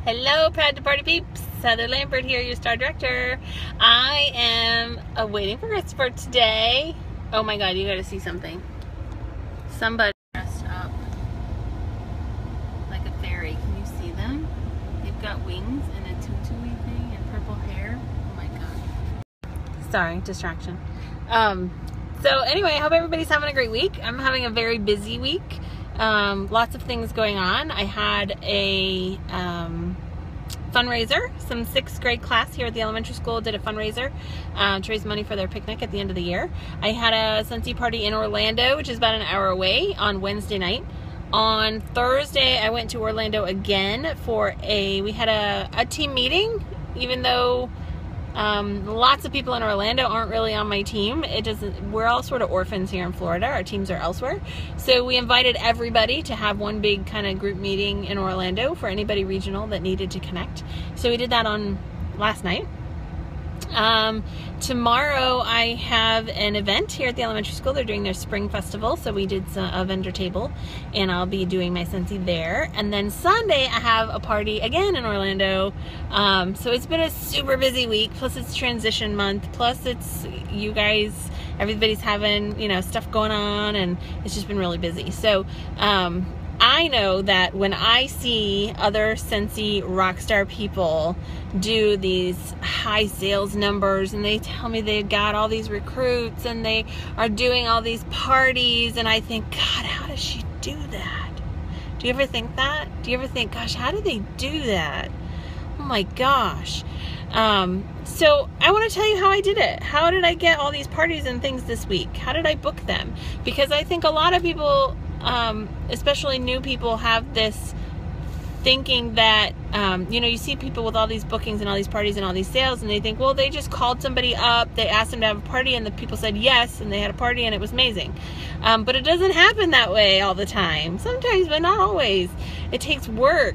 Hello, Proud to Party peeps. Heather Lambert here, your star director. I am waiting for Christopher today. Oh my God, you gotta see something. Somebody dressed up like a fairy. Can you see them? They've got wings and a tutu-y thing and purple hair. Oh my God. Sorry, distraction. So anyway, I hope everybody's having a great week. I'm having a very busy week. Lots of things going on. I had a fundraiser. Some 6th grade class here at the elementary school did a fundraiser to raise money for their picnic at the end of the year. I had a Scentsy party in Orlando, which is about an hour away, on Wednesday night. On Thursday, I went to Orlando again for we had a team meeting, even though lots of people in Orlando aren't really on my team. We're all sort of orphans here in Florida. Our teams are elsewhere. So we invited everybody to have one big kind of group meeting in Orlando for anybody regional that needed to connect. So we did that on last night. Tomorrow I have an event here at the elementary school. They're doing their spring festival, so we did a vendor table, and I'll be doing my Scentsy there. And then Sunday I have a party again in Orlando. So it's been a super busy week, plus it's transition month, plus it's you guys, everybody's having, stuff going on, and it's just been really busy. So I know that when I see other Scentsy rockstar people do these high sales numbers, and they tell me they've got all these recruits and they are doing all these parties, and I think, God, how does she do that? Do you ever think that? Do you ever think, gosh, how do they do that? Oh my gosh. So I want to tell you how I did it. How did I get all these parties and things this week? How did I book them? Because I think a lot of people, especially new people, have this thinking that, you see people with all these bookings and all these parties and all these sales, and they think, well, they just called somebody up, they asked them to have a party, and the people said yes, and they had a party, and it was amazing. But it doesn't happen that way all the time. Sometimes, but not always. It takes work.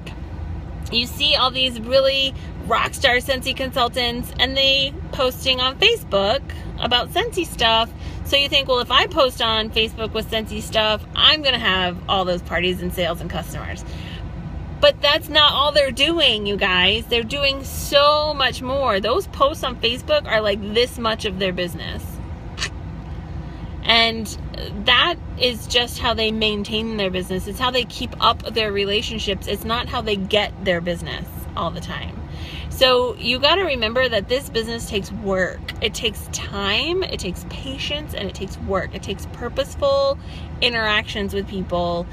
You see all these really rockstar Scentsy consultants, and they posting on Facebook about Scentsy stuff. So you think, well, if I post on Facebook with Scentsy stuff, I'm going to have all those parties and sales and customers. But that's not all they're doing, you guys. They're doing so much more. Those posts on Facebook are like this much of their business. And that is just how they maintain their business. It's how they keep up their relationships. It's not how they get their business all the time. So you got to remember that this business takes work. It takes time, it takes patience, and it takes work. It takes purposeful interactions with people,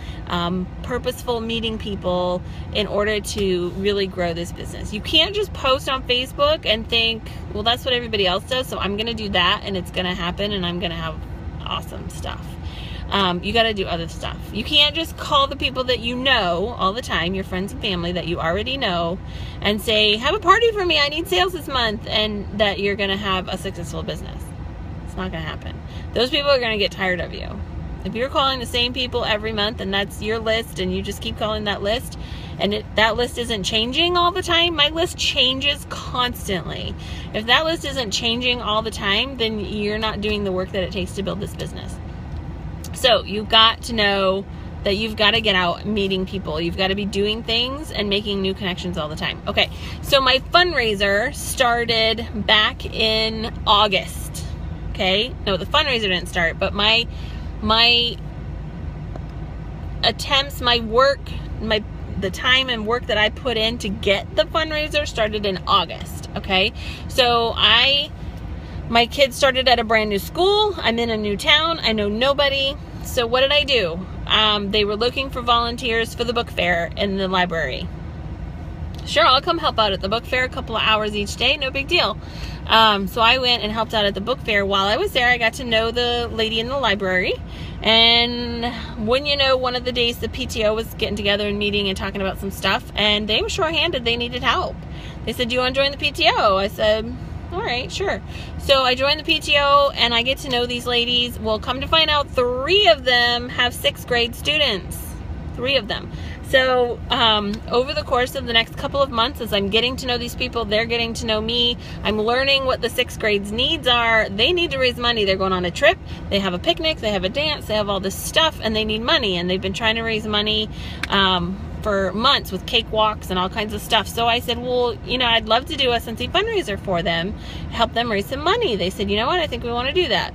purposeful meeting people in order to really grow this business. You can't just post on Facebook and think, well, that's what everybody else does, so I'm going to do that, and it's going to happen, and I'm going to have awesome stuff. You got to do other stuff. You can't just call the people that you know all the time, your friends and family that you already know, and say, have a party for me, I need sales this month, and that you're going to have a successful business. It's not going to happen. Those people are going to get tired of you. If you're calling the same people every month, and that's your list, and you just keep calling that list, and that list isn't changing all the time, my list changes constantly. If that list isn't changing all the time, then you're not doing the work that it takes to build this business. So you've got to know that you've got to get out meeting people. You've got to be doing things and making new connections all the time. Okay, so my fundraiser started back in August. Okay, no, the fundraiser didn't start, but my attempts, my work, the time and work that I put in to get the fundraiser started in August. Okay, so my kids started at a brand new school. I'm in a new town. I know nobody. So what did I do? They were looking for volunteers for the book fair in the library. Sure, I'll come help out at the book fair a couple of hours each day. No big deal. So I went and helped out at the book fair. While I was there, I got to know the lady in the library. And when you know, one of the days the PTO was getting together and meeting and talking about some stuff, and they were short-handed. They needed help. They said, do you want to join the PTO? I said, all right, sure. So I joined the PTO, and I get to know these ladies. Well, come to find out, 3 of them have 6th grade students. 3 of them. So over the course of the next couple of months, as I'm getting to know these people, they're getting to know me, I'm learning what the 6th grade's needs are. They need to raise money. They're going on a trip. They have a picnic. They have a dance. They have all this stuff, and they need money. And they've been trying to raise money for months with cakewalks and all kinds of stuff. So I said, well, you know, I'd love to do a Scentsy fundraiser for them, help them raise some money. They said, you know what, I think we want to do that.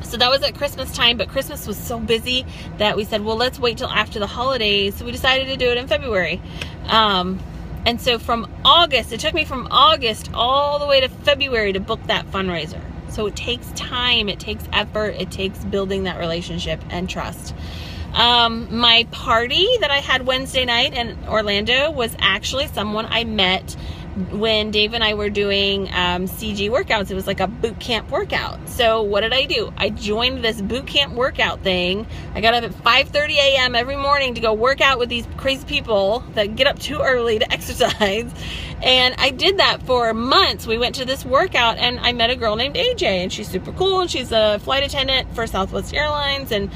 So that was at Christmas time, but Christmas was so busy that we said, well, let's wait till after the holidays. So we decided to do it in February. And so from August, it took me from August all the way to February to book that fundraiser. So it takes time, it takes effort, it takes building that relationship and trust. My party that I had Wednesday night in Orlando was actually someone I met when Dave and I were doing CG workouts. It was like a boot camp workout. So what did I do? I joined this boot camp workout thing. I got up at 5:30 a.m. every morning to go work out with these crazy people that get up too early to exercise. And I did that for months. We went to this workout and I met a girl named AJ, and she's super cool, and she's a flight attendant for Southwest Airlines. And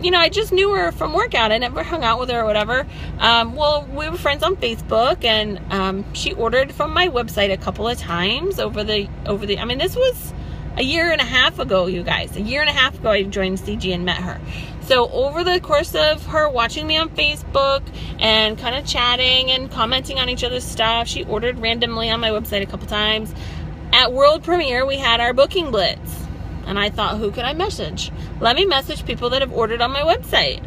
you know, I just knew her from workout. I never hung out with her or whatever. Well, we were friends on Facebook, and she ordered from my website a couple of times over the I mean, this was a year and a half ago, you guys. A year and a half ago I joined CG and met her. So over the course of her watching me on Facebook and kind of chatting and commenting on each other's stuff, she ordered randomly on my website a couple times. At World Premiere, we had our booking blitz, and I thought, who could I message? Let me message people that have ordered on my website.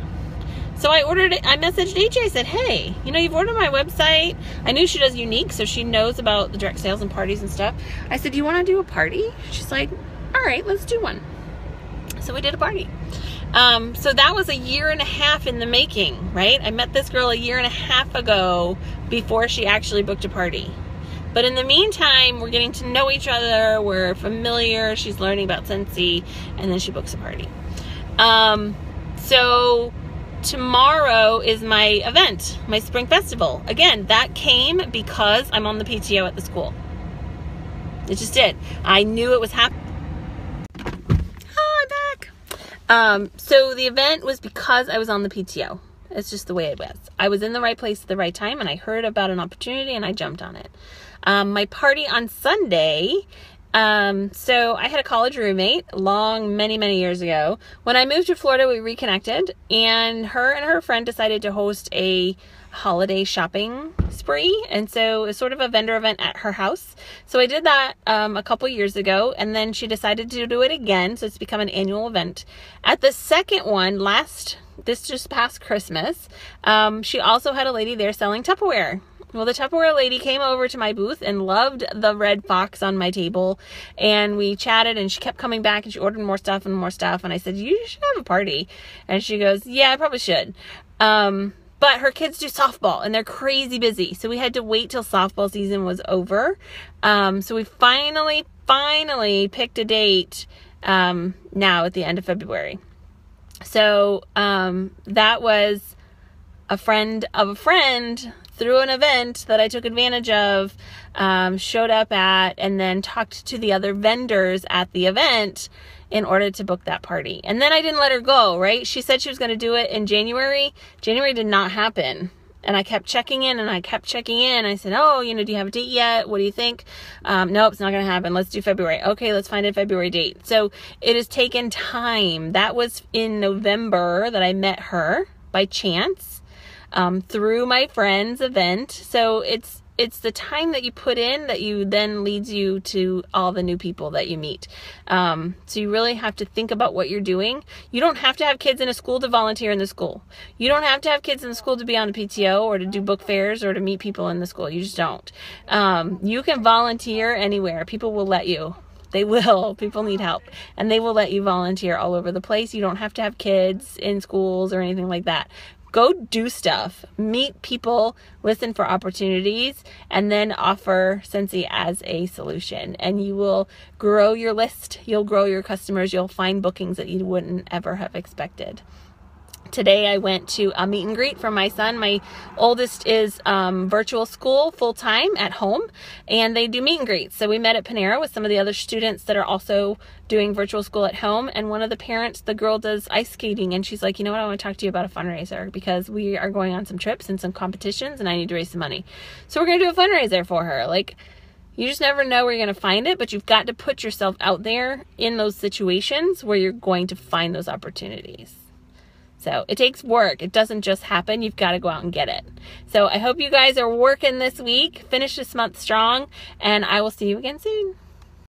So I messaged AJ. I said, hey, you know, you've ordered my website. I knew she does Younique, so she knows about the direct sales and parties and stuff. I said, do you want to do a party? She's like, all right, let's do one. So we did a party. So that was a year and a half in the making, right? I met this girl a year and a half ago before she actually booked a party. But in the meantime, we're getting to know each other. We're familiar. She's learning about Scentsy, and then she books a party. So tomorrow is my event, my spring festival. Again, that came because I'm on the PTO at the school. It just did. I knew it was happening. Oh, I'm back. So the event was because I was on the PTO. It's just the way it was. I was in the right place at the right time, and I heard about an opportunity and I jumped on it. My party on Sunday, so I had a college roommate many years ago. When I moved to Florida, we reconnected, and her friend decided to host a holiday shopping spree. And so it was sort of a vendor event at her house. So I did that a couple years ago, and then she decided to do it again. So it's become an annual event. At the second one, this just past Christmas, she also had a lady there selling Tupperware. Well, the Tupperware lady came over to my booth and loved the red fox on my table, and we chatted, and she kept coming back, and she ordered more stuff. And I said, you should have a party. And she goes, yeah, I probably should. But her kids do softball, and they're crazy busy. So we had to wait till softball season was over. So we finally picked a date now at the end of February. So that was a friend of a friend through an event that I took advantage of, showed up at, and then talked to the other vendors at the event in order to book that party. And then I didn't let her go, right? She said she was going to do it in January. January did not happen. And I kept checking in. I said, oh, you know, do you have a date yet? What do you think? Nope, it's not going to happen. Let's do February. Okay, let's find a February date. So it has taken time. That was in November that I met her by chance through my friend's event. So it's the time that you put in that you then leads you to all the new people that you meet. So you really have to think about what you're doing. You don't have to have kids in a school to volunteer in the school. You don't have to have kids in the school to be on the PTO or to do book fairs or to meet people in the school. You just don't. You can volunteer anywhere. People will let you. They will. People need help. And they will let you volunteer all over the place. You don't have to have kids in schools or anything like that. Go do stuff, meet people, listen for opportunities, and then offer Scentsy as a solution. And you will grow your list, you'll grow your customers, you'll find bookings that you wouldn't ever have expected. Today I went to a meet and greet for my son. My oldest is virtual school full-time at home, and they do meet and greets. So we met at Panera with some of the other students that are also doing virtual school at home. And one of the parents, the girl does ice skating, and she's like, you know what, I want to talk to you about a fundraiser because we are going on some trips and some competitions and I need to raise some money. So we're going to do a fundraiser for her. Like, you just never know where you're going to find it, but you've got to put yourself out there in those situations where you're going to find those opportunities. So it takes work. It doesn't just happen. You've got to go out and get it. So I hope you guys are working this week. Finish this month strong, and I will see you again soon.